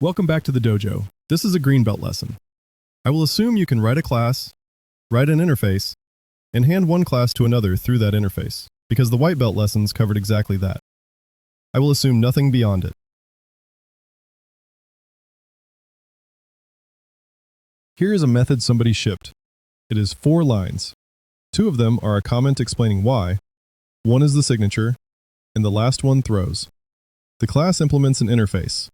Welcome back to the dojo. This is a greenbelt lesson. I will assume you can write a class, write an interface, and hand one class to another through that interface, because the white belt lessons covered exactly that. I will assume nothing beyond it. Here is a method somebody shipped. It is 4 lines. 2 of them are a comment explaining why, 1 is the signature, and the last one throws. The class implements an interface.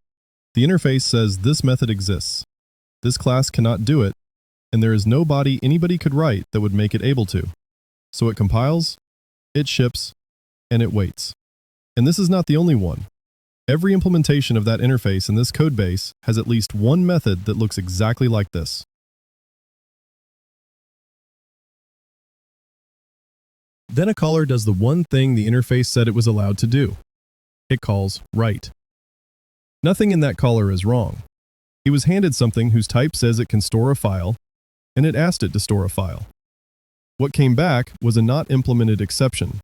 The interface says this method exists. This class cannot do it, and there is no body anybody could write that would make it able to. So it compiles, it ships, and it waits. And this is not the only one. Every implementation of that interface in this code base has at least one method that looks exactly like this. Then a caller does the one thing the interface said it was allowed to do. It calls write. Nothing in that caller is wrong. He was handed something whose type says it can store a file, and it asked it to store a file. What came back was a NotImplementedException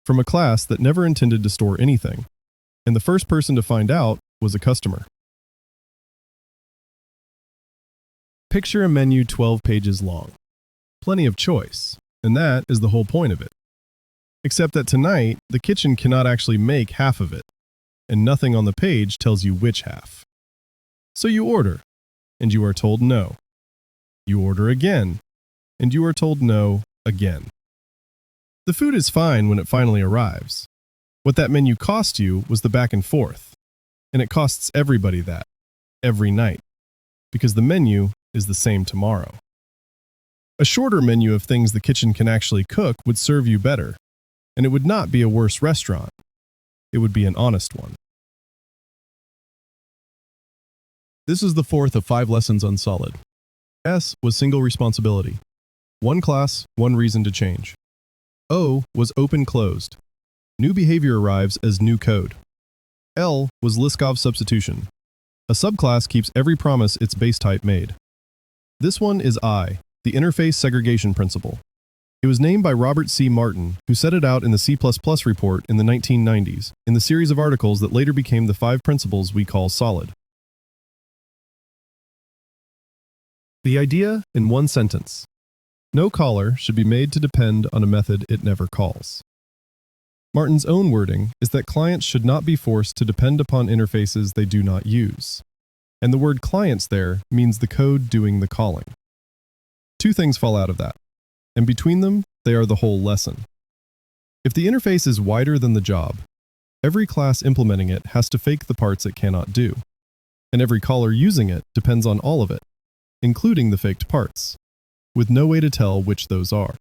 from a class that never intended to store anything, and the first person to find out was a customer. Picture a menu 12 pages long. Plenty of choice, and that is the whole point of it. Except that tonight, the kitchen cannot actually make half of it, and nothing on the page tells you which half. So you order, and you are told no. You order again, and you are told no again. The food is fine when it finally arrives. What that menu cost you was the back and forth, and it costs everybody that, every night, because the menu is the same tomorrow. A shorter menu of things the kitchen can actually cook would serve you better, and it would not be a worse restaurant. It would be an honest one. This is the 4th of 5 lessons on Solid. S was single responsibility. 1 class, 1 reason to change. O was open-closed. New behavior arrives as new code. L was Liskov substitution. A subclass keeps every promise its base type made. This one is I, the interface segregation principle. It was named by Robert C. Martin, who set it out in the C++ report in the 1990s, in the series of articles that later became the 5 principles we call Solid. The idea in 1 sentence. No caller should be made to depend on a method it never calls. Martin's own wording is that clients should not be forced to depend upon interfaces they do not use. And the word clients there means the code doing the calling. 2 things fall out of that, and between them, they are the whole lesson. If the interface is wider than the job, every class implementing it has to fake the parts it cannot do, and every caller using it depends on all of it, including the faked parts, with no way to tell which those are.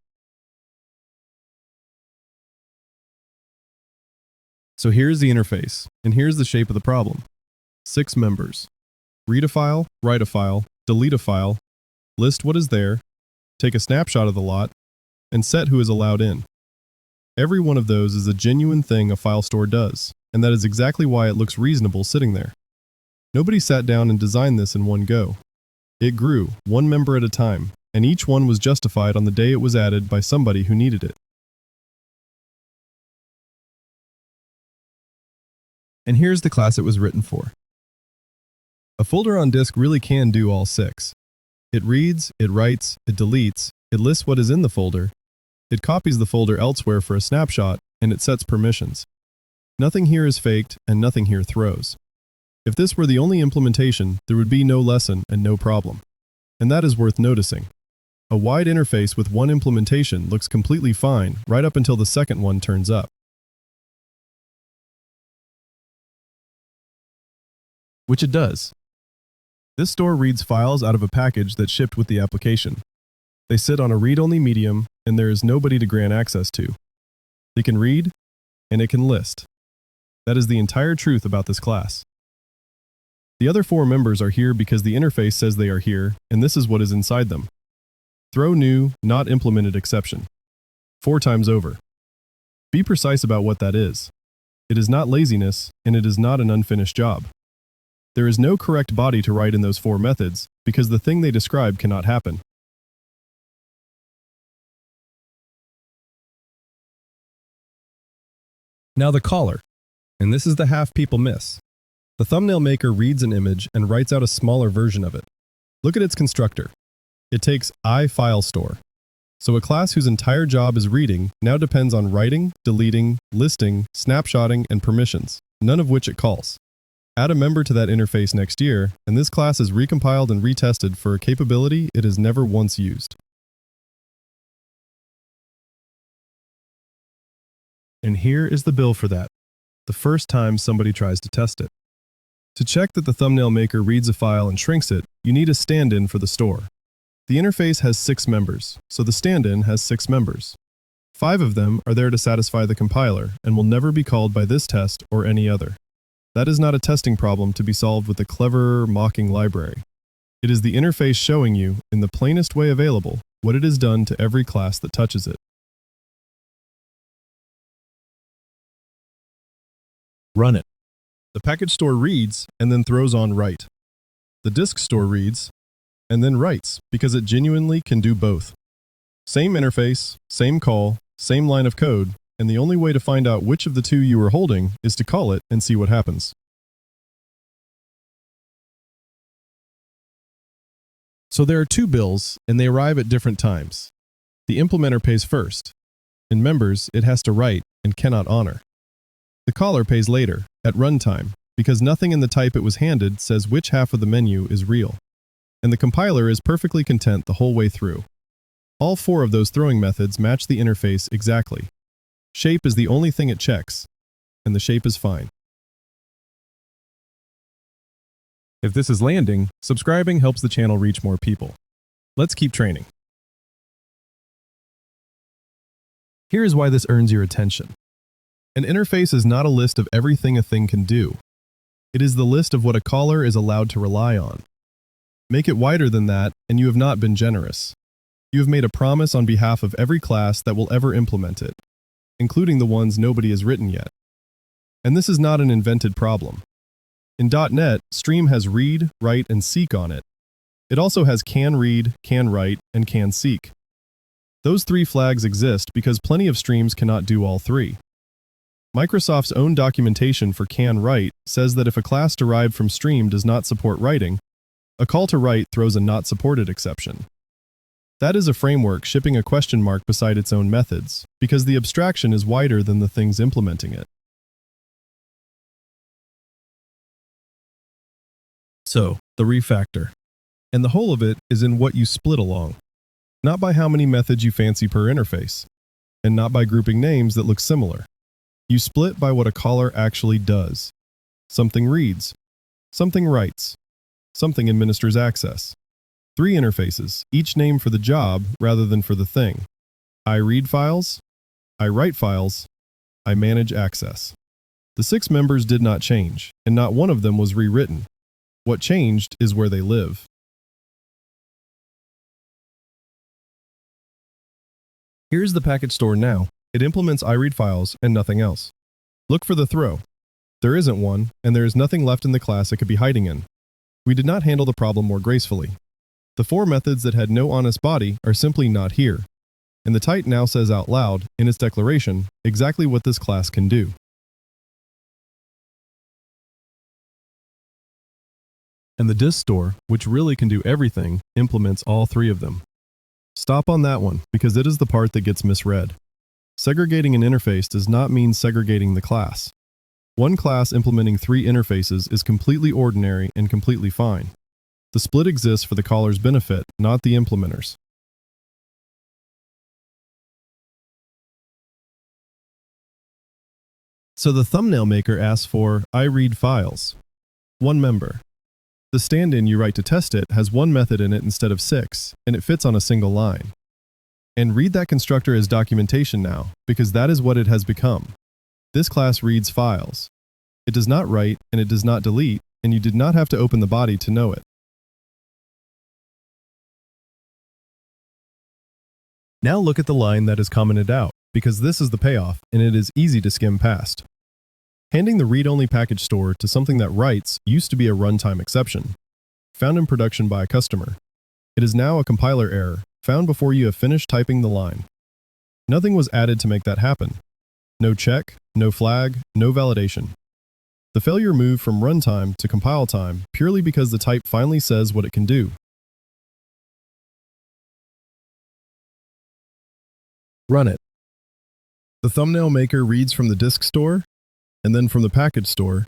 So here's the interface, and here's the shape of the problem. 6 members. Read a file, write a file, delete a file, list what is there, take a snapshot of the lot, and set who is allowed in. Every one of those is a genuine thing a file store does, and that is exactly why it looks reasonable sitting there. Nobody sat down and designed this in one go. It grew, 1 member at a time, and each one was justified on the day it was added by somebody who needed it. And here's the class it was written for. A folder on disk really can do all 6. It reads, it writes, it deletes, it lists what is in the folder, it copies the folder elsewhere for a snapshot, and it sets permissions. Nothing here is faked, and nothing here throws. If this were the only implementation, there would be no lesson and no problem. And that is worth noticing. A wide interface with 1 implementation looks completely fine right up until the second one turns up. Which it does. This store reads files out of a package that shipped with the application. They sit on a read-only medium, and there is nobody to grant access to. It can read, and it can list. That is the entire truth about this class. The other 4 members are here because the interface says they are here, and this is what is inside them. Throw new, not implemented exception. 4 times over. Be precise about what that is. It is not laziness, and it is not an unfinished job. There is no correct body to write in those 4 methods because the thing they describe cannot happen. Now the caller, and this is the half people miss. The thumbnail maker reads an image and writes out a smaller version of it. Look at its constructor. It takes iFileStore. So a class whose entire job is reading now depends on writing, deleting, listing, snapshotting, and permissions, none of which it calls. Add a member to that interface next year, and this class is recompiled and retested for a capability it has never once used. And here is the bill for that, the first time somebody tries to test it. To check that the thumbnail maker reads a file and shrinks it, you need a stand-in for the store. The interface has 6 members, so the stand-in has 6 members. 5 of them are there to satisfy the compiler and will never be called by this test or any other. That is not a testing problem to be solved with a clever, mocking library. It is the interface showing you, in the plainest way available, what it has done to every class that touches it. Run it. The package store reads and then throws on write. The disk store reads and then writes because it genuinely can do both. Same interface, same call, same line of code, and the only way to find out which of the two you are holding is to call it and see what happens. So there are 2 bills, and they arrive at different times. The implementer pays first. In members, it has to write and cannot honor. The caller pays later, at runtime, because nothing in the type it was handed says which half of the menu is real. And the compiler is perfectly content the whole way through. All 4 of those throwing methods match the interface exactly. Shape is the only thing it checks, and the shape is fine. If this is landing, subscribing helps the channel reach more people. Let's keep training. Here is why this earns your attention. An interface is not a list of everything a thing can do. It is the list of what a caller is allowed to rely on. Make it wider than that, and you have not been generous. You have made a promise on behalf of every class that will ever implement it, including the ones nobody has written yet. And this is not an invented problem. In .NET, Stream has read, write, and seek on it. It also has can read, can write, and can seek. Those 3 flags exist because plenty of streams cannot do all 3. Microsoft's own documentation for can write says that if a class derived from Stream does not support writing, a call to write throws a not supported exception. That is a framework shipping a question mark beside its own methods, because the abstraction is wider than the things implementing it. So, the refactor. And the whole of it is in what you split along. Not by how many methods you fancy per interface, and not by grouping names that look similar. You split by what a caller actually does. Something reads. Something writes. Something administers access. 3 interfaces, each named for the job rather than for the thing. I read files. I write files. I manage access. The 6 members did not change, and not one of them was rewritten. What changed is where they live. Here's the package store now. It implements iRead files and nothing else. Look for the throw. There isn't one, and there is nothing left in the class it could be hiding in. We did not handle the problem more gracefully. The 4 methods that had no honest body are simply not here, and the type now says out loud, in its declaration, exactly what this class can do. And the disk store, which really can do everything, implements all 3 of them. Stop on that one, because it is the part that gets misread. Segregating an interface does not mean segregating the class. One class implementing 3 interfaces is completely ordinary and completely fine. The split exists for the caller's benefit, not the implementer's. So the thumbnail maker asks for I read files. 1 member. The stand-in you write to test it has 1 method in it instead of 6, and it fits on a single line. And read that constructor as documentation now, because that is what it has become. This class reads files. It does not write, and it does not delete, and you did not have to open the body to know it. Now look at the line that is commented out, because this is the payoff, and it is easy to skim past. Handing the read-only package store to something that writes used to be a runtime exception, found in production by a customer. It is now a compiler error, found before you have finished typing the line. Nothing was added to make that happen. No check, no flag, no validation. The failure moved from runtime to compile time purely because the type finally says what it can do. Run it. The thumbnail maker reads from the disk store and then from the package store,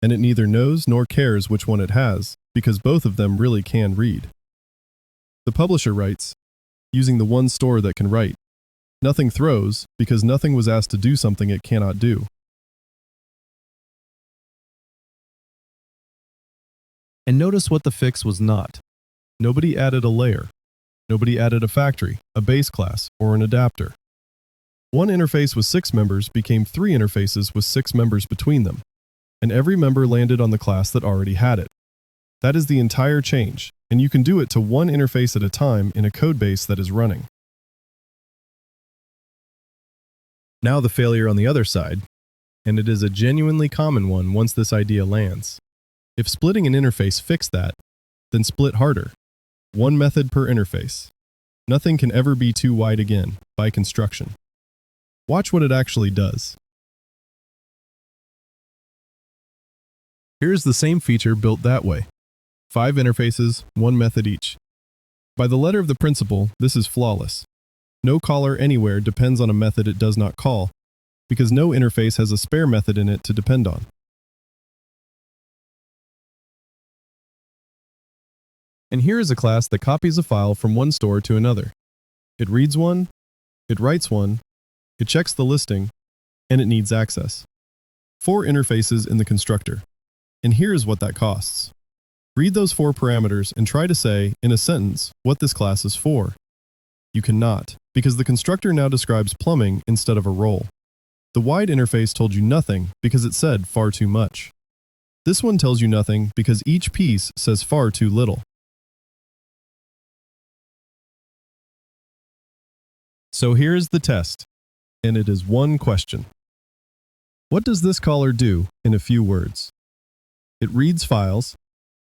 and it neither knows nor cares which one it has because both of them really can read. The publisher writes, using the one store that can write. Nothing throws because nothing was asked to do something it cannot do. And notice what the fix was not. Nobody added a layer. Nobody added a factory, a base class, or an adapter. One interface with 6 members became 3 interfaces with 6 members between them, and every member landed on the class that already had it. That is the entire change, and you can do it to one interface at a time in a codebase that is running. Now the failure on the other side, and it is a genuinely common one once this idea lands. If splitting an interface fixed that, then split harder. One method per interface. Nothing can ever be too wide again, by construction. Watch what it actually does. Here's the same feature built that way. 5 interfaces, 1 method each. By the letter of the principle, this is flawless. No caller anywhere depends on a method it does not call, because no interface has a spare method in it to depend on. And here is a class that copies a file from one store to another. It reads one, it writes one, it checks the listing, and it needs access. 4 interfaces in the constructor. And here's what that costs. Read those 4 parameters and try to say, in a sentence, what this class is for. You cannot, because the constructor now describes plumbing instead of a role. The wide interface told you nothing because it said far too much. This one tells you nothing because each piece says far too little. So here's the test, and it is one question. What does this caller do in a few words? It reads files,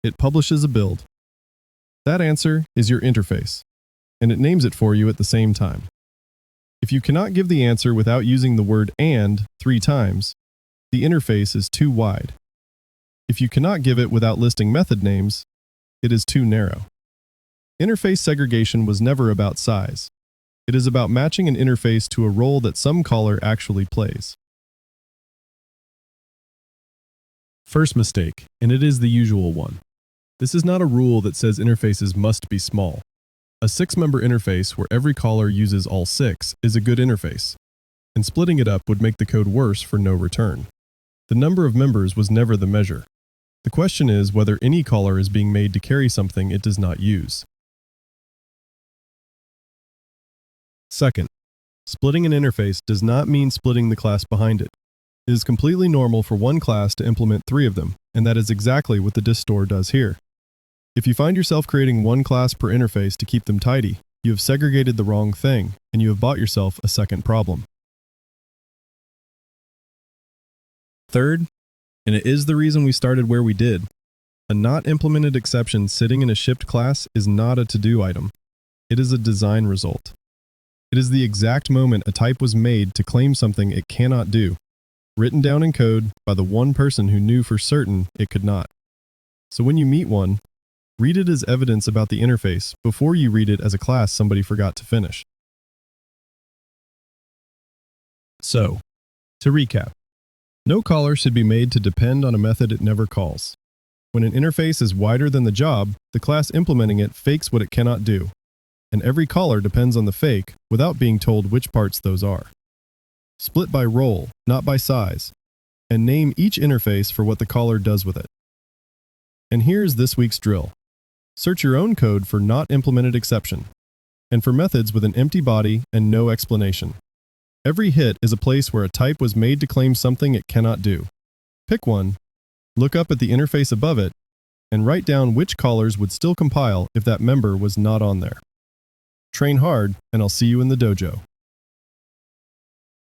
it publishes a build. That answer is your interface, and it names it for you at the same time. If you cannot give the answer without using the word "and" 3 times, the interface is too wide. If you cannot give it without listing method names, it is too narrow. Interface segregation was never about size. It is about matching an interface to a role that some caller actually plays. First mistake, and it is the usual one. This is not a rule that says interfaces must be small. A 6-member interface where every caller uses all 6 is a good interface, and splitting it up would make the code worse for no return. The number of members was never the measure. The question is whether any caller is being made to carry something it does not use. Second, splitting an interface does not mean splitting the class behind it. It is completely normal for one class to implement 3 of them, and that is exactly what the disk store does here. If you find yourself creating one class per interface to keep them tidy, you have segregated the wrong thing, and you have bought yourself a second problem. Third, and it is the reason we started where we did, a not implemented exception sitting in a shipped class is not a to-do item. It is a design result. It is the exact moment a type was made to claim something it cannot do, written down in code by the one person who knew for certain it could not. So when you meet one, read it as evidence about the interface before you read it as a class somebody forgot to finish. So, to recap, no caller should be made to depend on a method it never calls. When an interface is wider than the job, the class implementing it fakes what it cannot do, and every caller depends on the fake without being told which parts those are. Split by role, not by size, and name each interface for what the caller does with it. And here's this week's drill. Search your own code for not implemented exception, and for methods with an empty body and no explanation. Every hit is a place where a type was made to claim something it cannot do. Pick one, look up at the interface above it, and write down which callers would still compile if that member was not on there. Train hard, and I'll see you in the dojo.